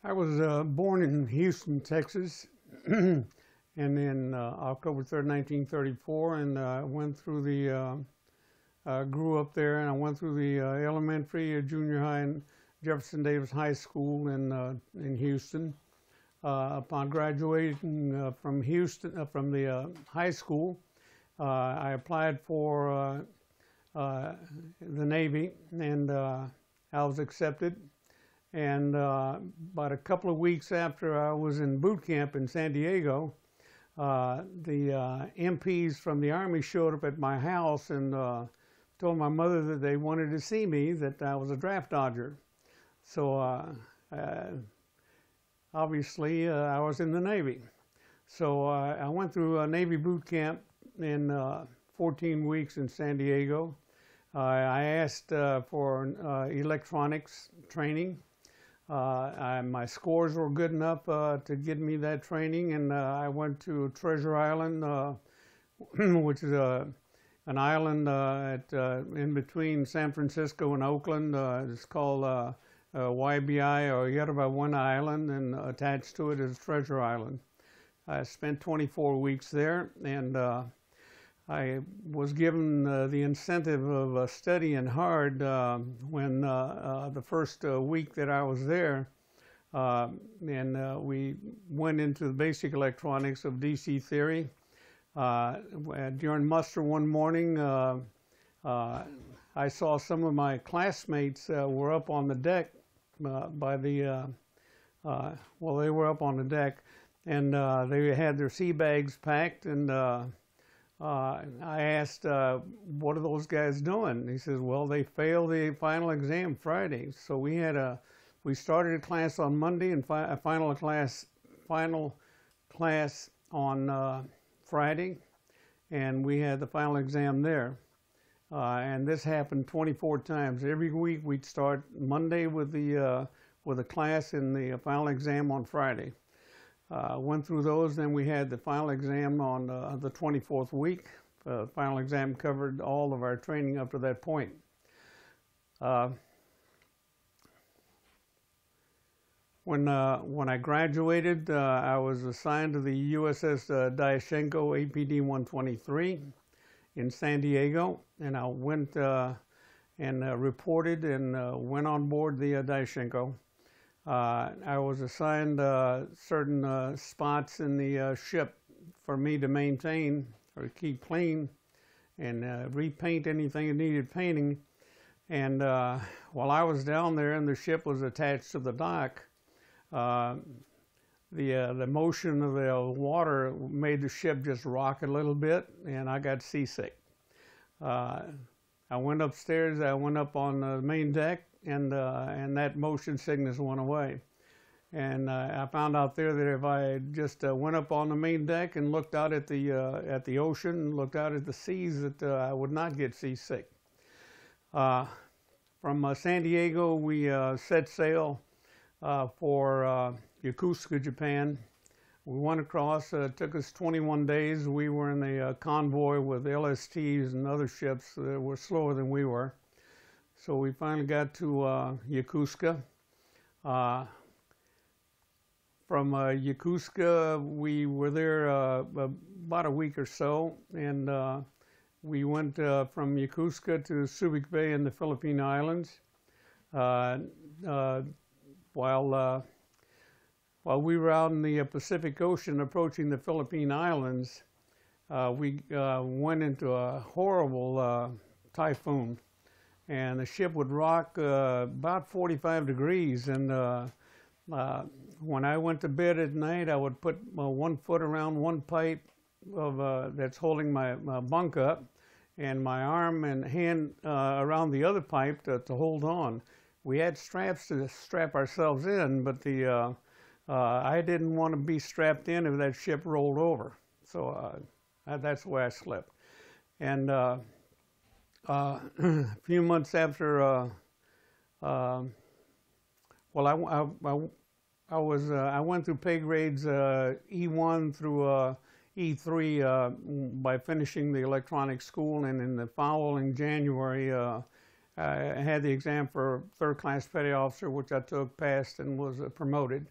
I was born in Houston, Texas, and in October 3rd, 1934, and went through grew up there, and I went through the elementary, junior high, and Jefferson Davis High School in Houston. Upon graduating from Houston, from the high school, I applied for the Navy, and I was accepted. And about a couple of weeks after I was in boot camp in San Diego, the MPs from the Army showed up at my house and told my mother that they wanted to see me, that I was a draft dodger. So obviously I was in the Navy. So I went through a Navy boot camp in 14 weeks in San Diego. I asked for electronics training. My scores were good enough to get me that training, and I went to Treasure Island, which is an island in between San Francisco and Oakland. It's called YBI, or Yerba Buena Island, and attached to it is Treasure Island. I spent 24 weeks there, and I was given the incentive of studying hard when the first week that I was there, and we went into the basic electronics of DC theory. During muster one morning, I saw some of my classmates were up on the deck they were up on the deck, and they had their sea bags packed, and I asked, what are those guys doing? And he says, well, they failed the final exam Friday. So we started a class on Monday and a final class on Friday, and we had the final exam there. And this happened 24 times. Every week we'd start Monday with a class and the final exam on Friday. Went through those, then we had the final exam on the 24th week. The final exam covered all of our training up to that point. When I graduated, I was assigned to the USS Dyashenko APD-123 in San Diego, and I went and reported and went on board the Dyashenko. I was assigned certain spots in the ship for me to maintain or keep clean and repaint anything that needed painting. And while I was down there and the ship was attached to the dock, the motion of the water made the ship just rock a little bit, and I got seasick. I went upstairs, I went up on the main deck, and that motion sickness went away. And I found out there that if I just went up on the main deck and looked out at the ocean, looked out at the seas, that I would not get seasick. From San Diego, we set sail for Yokosuka, Japan. We went across. It took us 21 days. We were in a convoy with LSTs and other ships that were slower than we were. So we finally got to Yokosuka. From Yokosuka, we were there about a week or so, and we went from Yokosuka to Subic Bay in the Philippine Islands. While we were out in the Pacific Ocean approaching the Philippine Islands, we went into a horrible typhoon, and the ship would rock about 45 degrees. And when I went to bed at night, I would put 1 foot around one pipe that's holding my bunk up, and my arm and hand around the other pipe to hold on. We had straps to strap ourselves in, but I didn't want to be strapped in if that ship rolled over. So that's the way I slept. And a few months after, I went through pay grades E1 through E3 by finishing the electronics school, and in the following January, I had the exam for third class petty officer, which I took, passed, and was promoted.